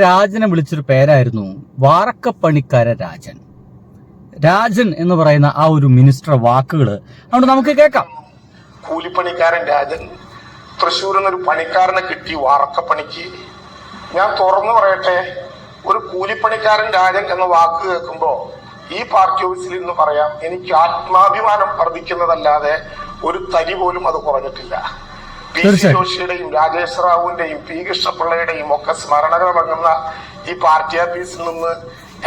രാജനെ വിളിച്ചൊരു പേരായിരുന്നു വാറക്കപ്പണിക്കാരൻ രാജൻ. രാജൻ എന്ന് പറയുന്ന ആ ഒരു മിനിസ്റ്റർ വാക്കുകൾ അതുകൊണ്ട് നമുക്ക് കേൾക്കാം. കൂലിപ്പണിക്കാരൻ രാജൻ തൃശ്ശൂരിൽ നിന്നൊരു പണിക്കാരനെ കിട്ടി വാറക്കപ്പണിക്ക്. ഞാൻ തുറന്നു പറയട്ടെ, ഒരു കൂലിപ്പണിക്കാരൻ രാജൻ എന്ന വാക്ക് കേൾക്കുമ്പോ ഈ പാർട്ടി ഓഫീസിൽ നിന്ന് പറയാം, എനിക്ക് ആത്മാഭിമാനം വർദ്ധിക്കുന്നതല്ലാതെ ഒരു തരി പോലും അത് കുറഞ്ഞിട്ടില്ല. പി സി ജോഷിയുടെയും രാജേഷ് റാവുവിന്റെയും പി കൃഷ്ണപിള്ളയുടെയും ഒക്കെ സ്മരണകൾ വങ്ങുന്ന ഈ പാർട്ടി ഓഫീസിൽ നിന്ന്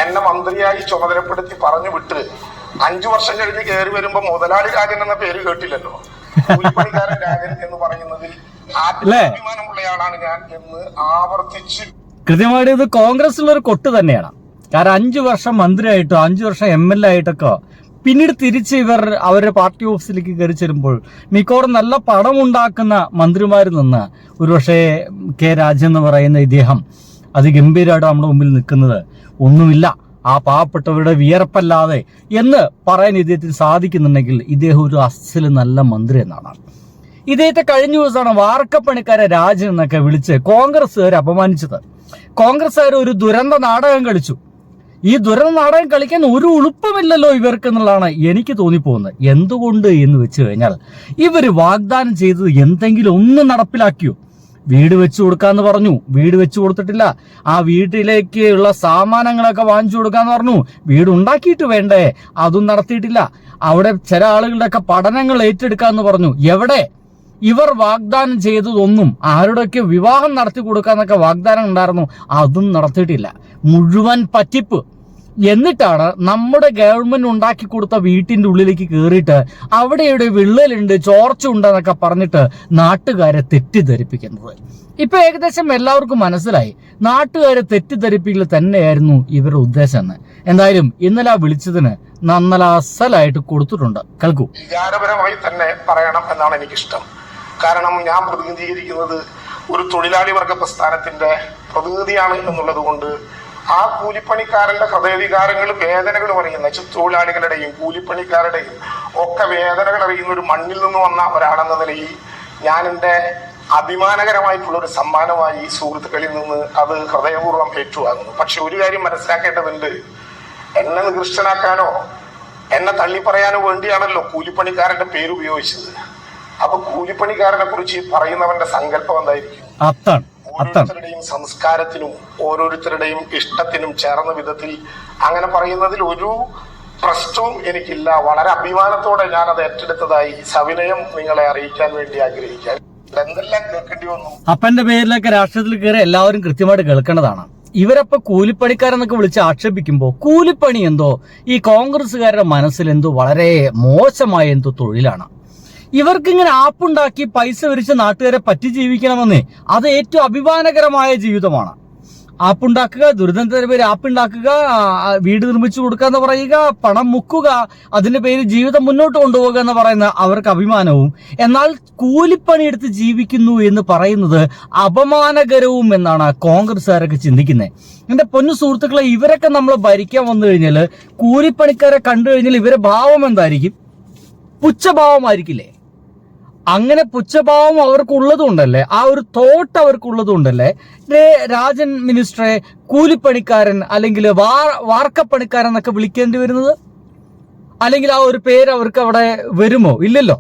എന്നെ മന്ത്രിയായി ചുമതലപ്പെടുത്തി പറഞ്ഞു വിട്ട് 5 വർഷം കഴിഞ്ഞ് കയറി വരുമ്പോ മുതലാളി രാജൻ എന്ന പേര് കേട്ടില്ലല്ലോ. കൂലിപ്പണിക്കാരൻ രാജൻ എന്ന് പറയുന്നതിൽ ആത്മാഭിമാനമുള്ളയാളാണ് ഞാൻ എന്ന് ആവർത്തിച്ച് കൃത്യമായിട്ട് ഇത് കോൺഗ്രസിലൊരു കൊട്ട് തന്നെയാണ്. കാരണം 5 വർഷം മന്ത്രിയായിട്ടോ 5 വർഷം MLA ആയിട്ടൊക്കെ പിന്നീട് തിരിച്ച് ഇവർ അവരുടെ പാർട്ടി ഓഫീസിലേക്ക് കയറി ചെല്ലുമ്പോൾ മിക്കവാറും നല്ല പണമുണ്ടാക്കുന്ന മന്ത്രിമാരിൽ നിന്ന് ഒരുപക്ഷെ കെ രാജൻ എന്ന് പറയുന്ന ഇദ്ദേഹം അതിഗംഭീരമായിട്ട് നമ്മുടെ മുമ്പിൽ നിൽക്കുന്നത് ഒന്നുമില്ല, ആ പാവപ്പെട്ടവരുടെ വിയർപ്പല്ലാതെ എന്ന് പറയാൻ ഇദ്ദേഹത്തിന് സാധിക്കുന്നുണ്ടെങ്കിൽ ഇദ്ദേഹം ഒരു അസല് നല്ല മന്ത്രി എന്നാണ്. ഇദ്ദേഹത്തെ കഴിഞ്ഞ ദിവസമാണ് വാർക്കപ്പണിക്കാരെ രാജൻ എന്നൊക്കെ വിളിച്ച് കോൺഗ്രസ്സുകാർ അപമാനിച്ചത്. കോൺഗ്രസ്സുകാർ ഒരു ദുരന്ത നാടകം കളിച്ചു. ഈ ദുരന്ത നാടകം കളിക്കാൻ ഒരു ഉളുപ്പമില്ലല്ലോ ഇവർക്ക് എന്നുള്ളതാണ് എനിക്ക് തോന്നിപ്പോകുന്നത്. എന്തുകൊണ്ട് എന്ന് വെച്ച് കഴിഞ്ഞാൽ ഇവര് വാഗ്ദാനം ചെയ്തത് എന്തെങ്കിലും ഒന്ന് നടപ്പിലാക്കിയോ? വീട് വെച്ചു കൊടുക്കാന്ന് പറഞ്ഞു, വീട് വെച്ചു കൊടുത്തിട്ടില്ല. ആ വീട്ടിലേക്കുള്ള സാമാനങ്ങളൊക്കെ വാങ്ങിച്ചു കൊടുക്കാന്ന് പറഞ്ഞു, വീട് ഉണ്ടാക്കിയിട്ട് വേണ്ടേ, അതും നടത്തിയിട്ടില്ല. അവിടെ ചില ആളുകളുടെയൊക്കെ പഠനങ്ങൾ ഏറ്റെടുക്കാന്ന് പറഞ്ഞു, എവിടെ? ഇവർ വാഗ്ദാനം ചെയ്തതൊന്നും, ആരുടെയൊക്കെ വിവാഹം നടത്തി കൊടുക്കാന്നൊക്കെ വാഗ്ദാനം ഉണ്ടായിരുന്നു, അതും നടത്തിയിട്ടില്ല. മുഴുവൻ പറ്റിപ്പ്. എന്നിട്ടാണ് നമ്മുടെ ഗവൺമെന്റ് ഉണ്ടാക്കി കൊടുത്ത വീട്ടിന്റെ ഉള്ളിലേക്ക് കയറിയിട്ട് അവിടെയുടെ വിള്ളലുണ്ട്, ചോർച്ച ഉണ്ടെന്നൊക്കെ പറഞ്ഞിട്ട് നാട്ടുകാരെ തെറ്റിദ്ധരിപ്പിക്കുന്നത്. ഇപ്പൊ ഏകദേശം എല്ലാവർക്കും മനസ്സിലായി നാട്ടുകാരെ തെറ്റിദ്ധരിപ്പിക്കൽ തന്നെയായിരുന്നു ഇവരുടെ ഉദ്ദേശം എന്ന്. എന്തായാലും ഇന്നലെ വിളിച്ചതിന് നല്ല അസലായിട്ട് കൊടുത്തിട്ടുണ്ട്. കേൾക്കൂ. വികാരപരമായി തന്നെ പറയണം എന്നാണ് എനിക്കിഷ്ടം. കാരണം ഞാൻ പ്രതിനിധീകരിക്കുന്നത് ഒരു തൊഴിലാളി വർഗ പ്രസ്ഥാനത്തിന്റെ പ്രതിനിധിയാണ് എന്നുള്ളത് കൊണ്ട് ആ കൂലിപ്പണിക്കാരന്റെ ഹൃദയവികാരങ്ങൾ വേദനകൾ അറിയുന്ന തൊഴിലാളികളുടെയും കൂലിപ്പണിക്കാരുടെയും ഒക്കെ വേദനകൾ അറിയുന്ന ഒരു മണ്ണിൽ നിന്ന് വന്ന ഒരാളെന്ന നിലയിൽ ഞാൻ എൻ്റെ അഭിമാനകരമായിട്ടുള്ള ഒരു സമ്മാനമായി സുഹൃത്തുക്കളിൽ നിന്ന് അത് ഹൃദയപൂർവ്വം ഏറ്റുവാങ്ങുന്നു. പക്ഷെ ഒരു കാര്യം മനസ്സിലാക്കേണ്ടതുണ്ട്, എന്നെ നികൃഷ്ടനാക്കാനോ എന്നെ തള്ളിപ്പറയാനോ വേണ്ടിയാണല്ലോ കൂലിപ്പണിക്കാരന്റെ പേര് ഉപയോഗിച്ചത്. അപ്പൊ കൂലിപ്പണിക്കാരനെ കുറിച്ച് പറയുന്നവന്റെ സങ്കല്പം എന്തായിരിക്കും? ഓരോരുത്തരുടെയും സംസ്കാരത്തിനും ഓരോരുത്തരുടെയും ഇഷ്ടത്തിനും ചേർന്ന വിധത്തിൽ അങ്ങനെ പറയുന്നതിൽ ഒരു പ്രശ്നവും എനിക്കില്ല. വളരെ അഭിമാനത്തോടെ ഞാൻ അത് ഏറ്റെടുത്തതായി സവിനയം നിങ്ങളെ അറിയിക്കാൻ വേണ്ടി ആഗ്രഹിക്കാൻ. എന്തെല്ലാം കേൾക്കേണ്ടി വന്നു. അപ്പന്റെ പേരിലൊക്കെ രാഷ്ട്രീയത്തിൽ കയറി എല്ലാവരും കൃത്യമായിട്ട് കേൾക്കേണ്ടതാണ്. ഇവരപ്പോ കൂലിപ്പണിക്കാരെന്നൊക്കെ വിളിച്ച് ആക്ഷേപിക്കുമ്പോ കൂലിപ്പണി എന്തോ ഈ കോൺഗ്രസ്സുകാരുടെ മനസ്സിൽ എന്തോ വളരെ മോശമായ എന്തോ തൊഴിലാണ്. ഇവർക്കിങ്ങനെ ആപ്പുണ്ടാക്കി പൈസ വരിച്ച് നാട്ടുകാരെ പറ്റി ജീവിക്കണമെന്നേ, അത് ഏറ്റവും അഭിമാനകരമായ ജീവിതമാണ്. ആപ്പുണ്ടാക്കുക, ദുരിതത്തിന്റെ പേര് ആപ്പുണ്ടാക്കുക, വീട് നിർമ്മിച്ചു കൊടുക്കുക എന്ന് പറയുക, പണം മുക്കുക, അതിന്റെ പേര് ജീവിതം മുന്നോട്ട് കൊണ്ടുപോകുക എന്ന് പറയുന്ന അവർക്ക് അഭിമാനവും. എന്നാൽ കൂലിപ്പണി എടുത്ത് ജീവിക്കുന്നു എന്ന് പറയുന്നത് അപമാനകരവും എന്നാണ് കോൺഗ്രസ്സുകാരൊക്കെ ചിന്തിക്കുന്നത്. എന്റെ പൊന്നു സുഹൃത്തുക്കളെ, ഇവരൊക്കെ നമ്മൾ ഭരിക്കാൻ വന്നു കഴിഞ്ഞാൽ കൂലിപ്പണിക്കാരെ കണ്ടു കഴിഞ്ഞാൽ ഇവരെ ഭാവം എന്തായിരിക്കും? പുച്ഛഭാവമായിരിക്കില്ലേ? അങ്ങനെ പുച്ഛഭാവം അവർക്കുള്ളതുകൊണ്ടല്ലേ, ആ ഒരു തോട്ട് അവർക്കുള്ളതുകൊണ്ടല്ലേ രാജൻ മിനിസ്റ്ററെ കൂലിപ്പണിക്കാരൻ അല്ലെങ്കിൽ വാർക്കപ്പണിക്കാരൻ എന്നൊക്കെ വിളിക്കേണ്ടി വരുന്നത്? അല്ലെങ്കിൽ ആ ഒരു പേര് അവർക്ക് അവിടെ വരുമോ? ഇല്ലല്ലോ.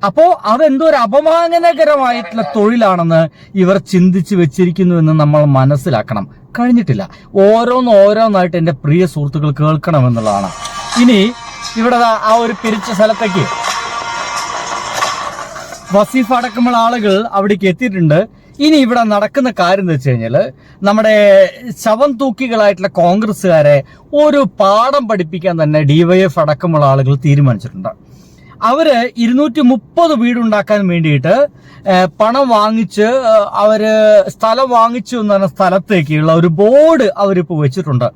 അപ്പോ അതെന്തോ ഒരു അപമാനകരമായിട്ടുള്ള തൊഴിലാണെന്ന് ഇവർ ചിന്തിച്ചു വെച്ചിരിക്കുന്നു എന്ന് നമ്മൾ മനസ്സിലാക്കണം. കഴിഞ്ഞിട്ടില്ല. ഓരോന്നായിട്ട് എന്റെ പ്രിയ സുഹൃത്തുക്കൾ കേൾക്കണമെന്നുള്ളതാണ്. ഇനി ഇവിടെ ആ ഒരു പിരിച്ച സ്ഥലത്തേക്ക് വസീഫ് അടക്കമുള്ള ആളുകൾ അവിടേക്ക് എത്തിയിട്ടുണ്ട്. ഇനി ഇവിടെ നടക്കുന്ന കാര്യം എന്ന് വെച്ച് കഴിഞ്ഞാൽ നമ്മുടെ ശവം തൂക്കികളായിട്ടുള്ള കോൺഗ്രസ്സുകാരെ ഒരു പാഠം പഠിപ്പിക്കാൻ തന്നെ DYF അടക്കമുള്ള ആളുകൾ തീരുമാനിച്ചിട്ടുണ്ട്. അവര് 230 വീടുണ്ടാക്കാൻ വേണ്ടിയിട്ട് പണം വാങ്ങിച്ച് അവര് സ്ഥലം വാങ്ങിച്ചു എന്ന് പറഞ്ഞ സ്ഥലത്തേക്കുള്ള ഒരു ബോർഡ് അവരിപ്പോ വെച്ചിട്ടുണ്ട്.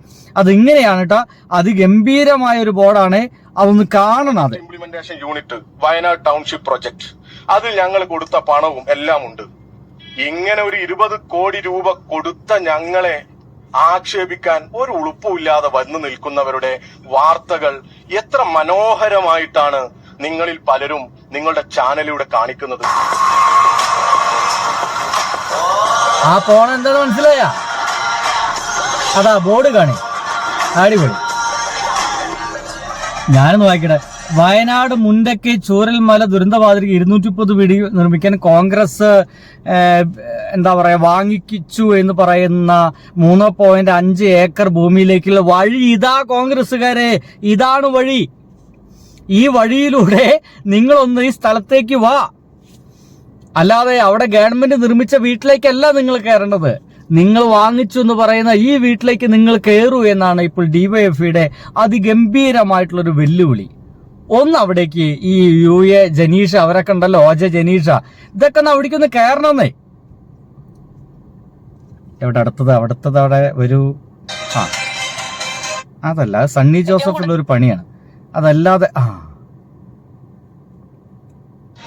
അതിങ്ങനെയാണ് കേട്ടോ, അതിഗംഭീരമായ ഒരു ബോർഡാണ്. അതൊന്ന് കാണണം. അത് implementation unit Wayanad township project, അതിൽ ഞങ്ങൾ കൊടുത്ത പണവും എല്ലാം ഉണ്ട്. ഇങ്ങനെ ഒരു 20 കോടി രൂപ കൊടുത്ത ഞങ്ങളെ ആക്ഷേപിക്കാൻ ഒരു ഉളുപ്പുമില്ലാതെ വന്നു നിൽക്കുന്നവരുടെ വാർത്തകൾ എത്ര മനോഹരമായിട്ടാണ് നിങ്ങളിൽ പലരും നിങ്ങളുടെ ചാനലിലൂടെ കാണിക്കുന്നത്. ആ പോണ എന്താന്ന് മനസ്സിലായ? അതാ ബോർഡ് കാണി, അടിപൊളി. ഞാനൊന്ന് വായിക്കട്ടെ. വയനാട് മുണ്ടക്കൈ ചൂരൽമല ദുരന്തബാധിതർക്ക് 230 വീട് നിർമ്മിക്കാൻ കോൺഗ്രസ് എന്താ പറയാ വാങ്ങിച്ചു എന്ന് പറയുന്ന 3.5 ഏക്കർ ഭൂമിയിലേക്കുള്ള വഴി ഇതാ കോൺഗ്രസ്സുകാരെ, ഇതാണ് വഴി. ഈ വഴിയിലൂടെ നിങ്ങളൊന്ന് ഈ സ്ഥലത്തേക്ക് വാ. അല്ലാതെ അവിടെ ഗവൺമെന്റ് നിർമ്മിച്ച വീട്ടിലേക്കല്ല നിങ്ങൾ കയറേണ്ടത്. നിങ്ങൾ വാങ്ങിച്ചു എന്ന് പറയുന്ന ഈ വീട്ടിലേക്ക് നിങ്ങൾ കയറൂ എന്നാണ് ഇപ്പോൾ ഡിവൈഎഫ്ഐയുടെ അതിഗംഭീരമായിട്ടുള്ളൊരു വെല്ലുവിളി. ഒന്ന് അവിടേക്ക് ഈ UA ജനീഷ അവരൊക്കെ ഉണ്ടല്ലോ, OJ ജനീഷ, ഇതൊക്കെ ഒന്ന് അവിടേക്കൊന്ന് കയറണമെന്നേ. എവിടെ അടുത്തത് അവിടെ ഒരു അതല്ല, സണ്ണി ജോസഫുള്ള ഒരു പണിയാണ്. അതല്ലാതെ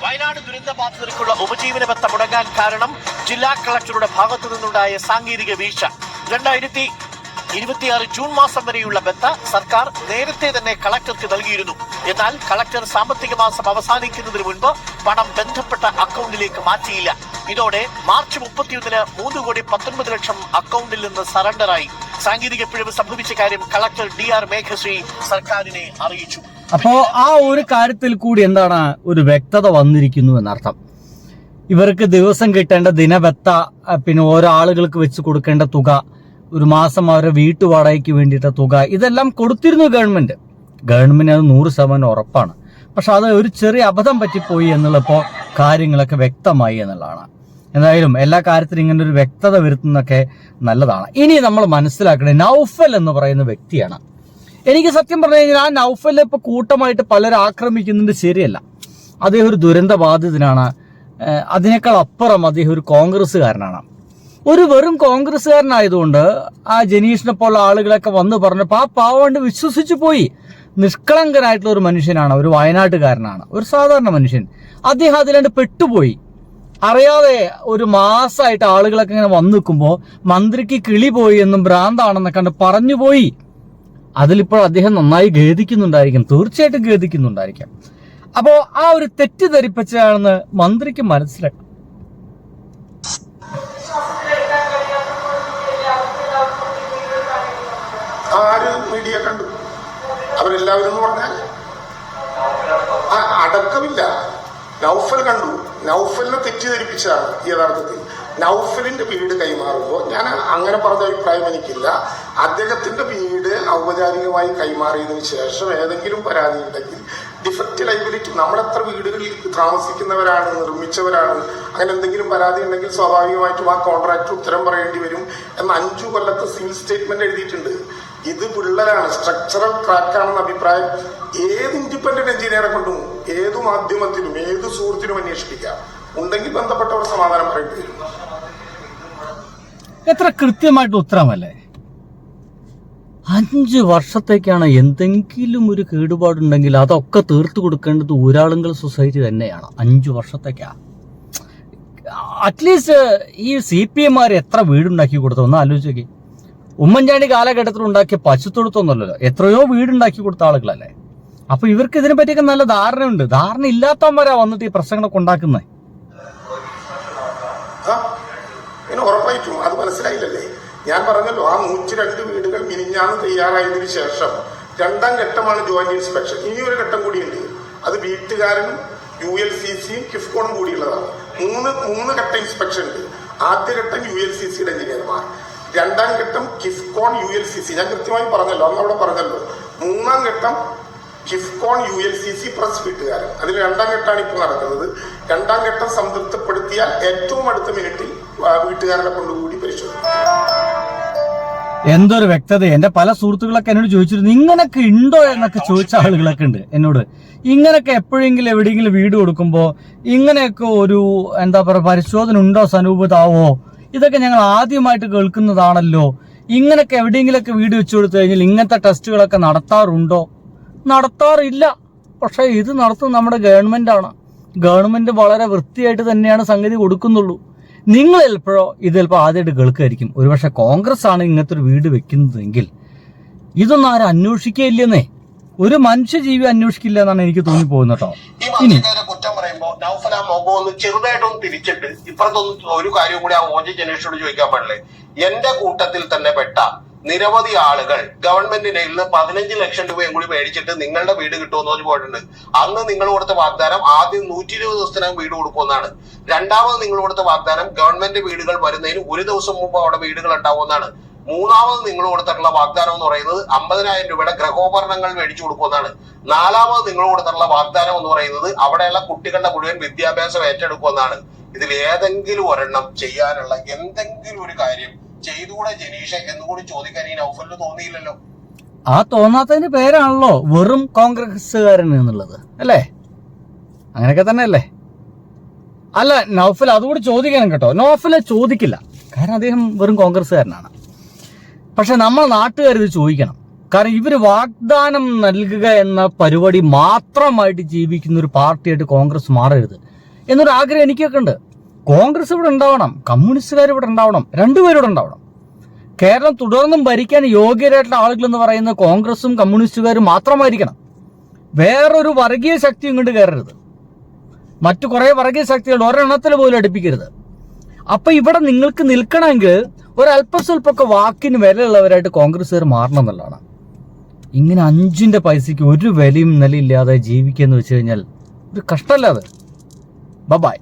വയനാട് ദുരന്ത ബാധിതർക്കുള്ള ഉപജീവന ബത്ത മുടങ്ങാൻ കാരണം ജില്ലാ കളക്ടറുടെ ഭാഗത്തു നിന്നുണ്ടായ സാങ്കേതിക വീഴ്ച. 2026 ജൂൺ മാസം വരെയുള്ള ബത്ത സർക്കാർ നേരത്തെ തന്നെ കളക്ടർക്ക് നൽകിയിരുന്നു. എന്നാൽ കളക്ടർ സാമ്പത്തിക മാസം അവസാനിക്കുന്നതിന് മുൻപ് പണം ബന്ധപ്പെട്ട അക്കൗണ്ടിലേക്ക് മാറ്റിയില്ല. ഇതോടെ മാർച്ച് 31-ന് 3,19,00,000 അക്കൗണ്ടിൽ നിന്ന് സറണ്ടറായി. സാങ്കേതിക പിഴവ് സംഭവിച്ച കാര്യം കളക്ടർ DR മേഘശ്രീ സർക്കാരിനെ അറിയിച്ചു. അപ്പോ ആ ഒരു കാര്യത്തിൽ കൂടി എന്താണ് ഒരു വ്യക്തത വന്നിരിക്കുന്നു എന്നർത്ഥം. ഇവർക്ക് ദിവസം കിട്ടേണ്ട ദിനബത്ത, പിന്നെ ഓരോ ആളുകൾക്ക് വെച്ച് കൊടുക്കേണ്ട തുക, ഒരു മാസം അവരുടെ വീട്ടുവാടകയ്ക്ക് വേണ്ടിയിട്ട തുക, ഇതെല്ലാം കൊടുത്തിരുന്നു ഗവൺമെന്റ് അത് 100% ഉറപ്പാണ്. പക്ഷെ അത് ഒരു ചെറിയ അബദ്ധം പറ്റിപ്പോയി എന്നുള്ളപ്പോൾ കാര്യങ്ങളൊക്കെ വ്യക്തമായി എന്നുള്ളതാണ്. എന്തായാലും എല്ലാ കാര്യത്തിലും ഇങ്ങനെ ഒരു വ്യക്തത വരുത്തുന്നതൊക്കെ നല്ലതാണ്. ഇനി നമ്മൾ മനസ്സിലാക്കണേ, നൗഫൽ എന്ന് പറയുന്ന വ്യക്തിയാണ്. എനിക്ക് സത്യം പറഞ്ഞു കഴിഞ്ഞാൽ ആ നൗഫലിനെ ഇപ്പൊ കൂട്ടമായിട്ട് പലരും ആക്രമിക്കുന്നുണ്ട്, ശരിയല്ല. അദ്ദേഹം ഒരു ദുരന്ത ബാധിതനാണ്. അതിനേക്കാൾ അപ്പുറം അദ്ദേഹം ഒരു കോൺഗ്രസ്സുകാരനാണ്. ഒരു വെറും കോൺഗ്രസ്സുകാരനായതുകൊണ്ട് ആ ജനീഷിനെ പോലുള്ള ആളുകളൊക്കെ വന്ന് പറഞ്ഞപ്പോൾ ആ പാവണ്ട് വിശ്വസിച്ചു പോയി. നിഷ്കളങ്കനായിട്ടുള്ള ഒരു മനുഷ്യനാണ്, ഒരു വയനാട്ടുകാരനാണ്, ഒരു സാധാരണ മനുഷ്യൻ. അദ്ദേഹം അതിലാണ്ട് പെട്ടുപോയി. അറിയാതെ ഒരു മാസമായിട്ട് ആളുകളൊക്കെ ഇങ്ങനെ വന്നു നിൽക്കുമ്പോൾ മന്ത്രിക്ക് കിളി പോയി എന്നും ഭ്രാന്താണെന്നൊക്കെ കണ്ട് പറഞ്ഞുപോയി. അതിലിപ്പോൾ അദ്ദേഹം നന്നായി ഖേദിക്കുന്നുണ്ടായിരിക്കും, തീർച്ചയായിട്ടും ഖേദിക്കുന്നുണ്ടായിരിക്കാം. അപ്പോ ആ ഒരു തെറ്റിദ്ധരിപ്പിച്ചാണെന്ന് മന്ത്രിക്ക് മനസ്സിലാക്കാം. ആര് മീഡിയ കണ്ടു? അവരെല്ലാവരും എന്ന് പറഞ്ഞാൽ അടക്കമില്ല. നൗഫൽ കണ്ടു. നൗഫലിനെ തെറ്റിദ്ധരിപ്പിച്ചാണ് യഥാർത്ഥത്തിൽ. നൗഫലിന്റെ വീട് കൈമാറുമ്പോൾ ഞാൻ അങ്ങനെ പറഞ്ഞ അഭിപ്രായം എനിക്കില്ല. അദ്ദേഹത്തിന്റെ വീട് ഔപചാരികമായി കൈമാറിയതിനു ശേഷം ഏതെങ്കിലും പരാതി ഉണ്ടെങ്കിൽ ഡിഫക്റ്റ് ലൈബിലിറ്റി, നമ്മളെത്ര വീടുകളിൽ താമസിക്കുന്നവരാണ്, നിർമ്മിച്ചവരാണ്, അങ്ങനെ എന്തെങ്കിലും പരാതി ഉണ്ടെങ്കിൽ സ്വാഭാവികമായിട്ടും ആ കോൺട്രാക്ടർ ഉത്തരം പറയേണ്ടി വരും എന്ന് 5 കൊല്ലത്തെ സിവിൽ സ്റ്റേറ്റ്മെന്റ് എഴുതിയിട്ടുണ്ട്. ഇത് വിള്ളലാണ്, സ്ട്രക്ചറൽ ക്രാക്കാണെന്ന അഭിപ്രായം ഏത് ഇൻഡിപെൻഡന്റ് എഞ്ചിനീയറെ കൊണ്ടും ഏതു മാധ്യമത്തിലും ഏത് സുഹൃത്തിനും അന്വേഷിപ്പിക്കാം. ഉണ്ടെങ്കിൽ ബന്ധപ്പെട്ടവർ സമാധാനം പറയേണ്ടി വരും. എത്ര കൃത്യമായിട്ട് ഉത്തരമല്ലേ? 5 വർഷത്തേക്കാണ്. എന്തെങ്കിലും ഒരു കേടുപാടുണ്ടെങ്കിൽ അതൊക്കെ തീർത്തു കൊടുക്കേണ്ടത് ഊരാളുങ്കൽ സൊസൈറ്റി തന്നെയാണ്. 5 വർഷത്തേക്കാ. അറ്റ്ലീസ്റ്റ് ഈ CPM-മാർ എത്ര വീടുണ്ടാക്കി കൊടുത്തു ഒന്ന് ആലോചിച്ചേക്ക്. ഉമ്മൻചാണ്ടി കാലഘട്ടത്തിൽ ഉണ്ടാക്കിയ പശുത്തൊടുത്തൊന്നുമല്ലല്ലോ, എത്രയോ വീടുണ്ടാക്കി കൊടുത്ത ആളുകളല്ലേ. അപ്പൊ ഇവർക്ക് ഇതിനെ പറ്റിയൊക്കെ നല്ല ധാരണയുണ്ട്. ധാരണ ഇല്ലാത്തവന്മാരാ വന്നിട്ട് ഈ പ്രശ്നങ്ങളൊക്കെ ഉണ്ടാക്കുന്നത്. ഉറപ്പായിട്ടും അത് മനസ്സിലായില്ലല്ലേ? ഞാൻ പറഞ്ഞല്ലോ, ആ 102 വീടുകൾ മിനിഞ്ഞാന്ന് തയ്യാറായതിനു ശേഷം 2ാം ഘട്ടമാണ് ജോയിന്റ് ഇൻസ്പെക്ഷൻ. ഇനി ഒരു ഘട്ടം കൂടിയുണ്ട്. അത് വീട്ടുകാരനും ULCC-യും കിഫ്കോണും കൂടിയുള്ളതാണ്. 3 ഘട്ട ഇൻസ്പെക്ഷൻ ഉണ്ട്. ആദ്യഘട്ടം ULCC-യുടെ എഞ്ചിനീയർമാർ, 2ാം ഘട്ടം കിഫ്കോൺ ULCC. ഞാൻ കൃത്യമായി പറഞ്ഞല്ലോ, അന്ന് അവിടെ പറഞ്ഞല്ലോ. 3ാം ഘട്ടം കിഫ്കോൺ ULCC പ്ലസ് വീട്ടുകാരൻ. അതിൽ 2ാം ഘട്ടമാണ് ഇപ്പോൾ നടക്കുന്നത്. 2ാം ഘട്ടം സംതൃപ്തിപ്പെടുത്തിയാൽ ഏറ്റവും അടുത്ത മിനിറ്റിൽ വീട്ടുകാരനെ കൊണ്ടുകൂടി പരിശോധിക്കും. എന്തൊരു വ്യക്തത! എന്റെ പല സുഹൃത്തുക്കളൊക്കെ എന്നോട് ചോദിച്ചിരുന്നു, ഇങ്ങനൊക്കെ ഉണ്ടോ എന്നൊക്കെ ചോദിച്ച ആളുകളൊക്കെ ഉണ്ട് എന്നോട്. ഇങ്ങനൊക്കെ എപ്പോഴെങ്കിലും എവിടെയെങ്കിലും വീട് കൊടുക്കുമ്പോൾ ഇങ്ങനെയൊക്കെ ഒരു എന്താ പറയുക പരിശോധന ഉണ്ടോ, സനൂപതാവോ? ഇതൊക്കെ ഞങ്ങൾ ആദ്യമായിട്ട് കേൾക്കുന്നതാണല്ലോ. ഇങ്ങനൊക്കെ എവിടെയെങ്കിലൊക്കെ വീട് വെച്ചു കൊടുത്തു കഴിഞ്ഞാൽ ഇങ്ങനത്തെ ടെസ്റ്റുകളൊക്കെ നടത്താറുണ്ടോ? നടത്താറില്ല. പക്ഷെ ഇത് നടത്തുന്നത് നമ്മുടെ ഗവൺമെന്റാണ്. ഗവൺമെന്റ് വളരെ വൃത്തിയായിട്ട് തന്നെയാണ് സംഗതി കൊടുക്കുന്നുള്ളൂ. നിങ്ങൾ ഇത് ചിലപ്പോൾ ആദ്യമായിട്ട് കേൾക്കുമായിരിക്കും. ഒരുപക്ഷെ കോൺഗ്രസ് ആണ് ഇങ്ങനത്തെ ഒരു വീട് വെക്കുന്നതെങ്കിൽ ഇതൊന്നും ആരും അന്വേഷിക്കുകയില്ലെന്നേ. ഒരു മനുഷ്യജീവി അന്വേഷിക്കില്ല എന്നാണ് എനിക്ക് തോന്നിപ്പോകുന്നത് കേട്ടോ. ഇനി കുറ്റം പറയുമ്പോ നൗഫൽ ആ മുഖം ഒന്ന് ചെറുതായിട്ടൊന്ന് തിരിച്ചിട്ട് ഇപ്പുറത്തൊന്നും ഒരു കാര്യം കൂടി ആ OJ ജനേഷിനോട് ചോദിക്കാൻ പാടില്ലേ? എന്റെ കൂട്ടത്തിൽ തന്നെ പെട്ട നിരവധി ആളുകൾ ഗവൺമെന്റിന്റെ നിന്ന് 15 ലക്ഷം രൂപയും കൂടി മേടിച്ചിട്ട് നിങ്ങളുടെ വീട് കിട്ടുമെന്ന് പറഞ്ഞ് പോയിട്ടുണ്ട്. അന്ന് നിങ്ങൾ കൊടുത്ത വാഗ്ദാനം ആദ്യം 120 ദിവസത്തിനകം വീട് കൊടുക്കുമെന്നാണ്. രണ്ടാമത് നിങ്ങൾ കൊടുത്ത വാഗ്ദാനം ഗവൺമെന്റ് വീടുകൾ വരുന്നതിന് 1 ദിവസം മുമ്പ് അവിടെ വീടുകൾ ഉണ്ടാവുമെന്നാണ്. മൂന്നാമത് നിങ്ങൾ കൊടുത്തിട്ടുള്ള വാഗ്ദാനം എന്ന് പറയുന്നത് 50,000 രൂപയുടെ ഗൃഹോപകരണങ്ങൾ മേടിച്ചു കൊടുക്കുമെന്നാണ്. നാലാമത് നിങ്ങൾ കൊടുത്തിട്ടുള്ള വാഗ്ദാനം എന്ന് പറയുന്നത് അവിടെയുള്ള കുട്ടികളുടെ മുഴുവൻ വിദ്യാഭ്യാസം ഏറ്റെടുക്കുമെന്നാണ്. ഇതിൽ ഏതെങ്കിലും ഒരെണ്ണം ചെയ്യാനുള്ള എന്തെങ്കിലും ഒരു കാര്യം ചെയ്തുകൂടെ ജനീഷ എന്നുകൂടി ചോദിക്കാൻ ഈ നൗഫലിന് തോന്നിയില്ലല്ലോ. ആ തോന്നാത്തതിന്റെ പേരാണല്ലോ വെറും കോൺഗ്രസ്സുകാരൻ എന്നുള്ളത്, അല്ലേ? അങ്ങനെയൊക്കെ തന്നെ അല്ലേ? അല്ല, നൗഫൽ അതുകൂടി ചോദിക്കണം കേട്ടോ. നൗഫലെ ചോദിക്കില്ല, കാരണം അദ്ദേഹം വെറും കോൺഗ്രസ്സുകാരനാണ്. പക്ഷെ നമ്മൾ നാട്ടുകാർ ഇത് ചോദിക്കണം. കാരണം ഇവർ വാഗ്ദാനം നൽകുക എന്ന പരിപാടി മാത്രമായിട്ട് ജീവിക്കുന്ന ഒരു പാർട്ടിയായിട്ട് കോൺഗ്രസ് മാറരുത് എന്നൊരു ആഗ്രഹം എനിക്കൊക്കെ ഉണ്ട്. കോൺഗ്രസ് ഇവിടെ ഉണ്ടാവണം, കമ്മ്യൂണിസ്റ്റുകാർ ഇവിടെ ഉണ്ടാവണം, രണ്ടുപേരും ഇവിടെ ഉണ്ടാവണം. കേരളം തുടർന്നും ഭരിക്കാൻ യോഗ്യരായിട്ടുള്ള ആളുകൾ എന്ന് പറയുന്ന കോൺഗ്രസും കമ്മ്യൂണിസ്റ്റുകാരും മാത്രമായിരിക്കണം. വേറൊരു വർഗീയ ശക്തി ഇങ്ങോട്ട് കയറരുത്. മറ്റു കുറെ വർഗീയ ശക്തികൾ ഒരെണ്ണത്തിൽ പോലും അടുപ്പിക്കരുത്. അപ്പൊ ഇവിടെ നിങ്ങൾക്ക് നിൽക്കണമെങ്കിൽ ഒരല്പസ്വല്പമൊക്കെ വാക്കിന് വിലയുള്ളവരായിട്ട് കോൺഗ്രസ്സുകാർ മാറണം എന്നുള്ളതാണ്. ഇങ്ങനെ 5 പൈസയ്ക്ക് ഒരു വിലയും നിലയില്ലാതെ ജീവിക്കുക എന്ന് വെച്ച് കഴിഞ്ഞാൽ ഒരു കഷ്ടമല്ലാതെ. ബൈ.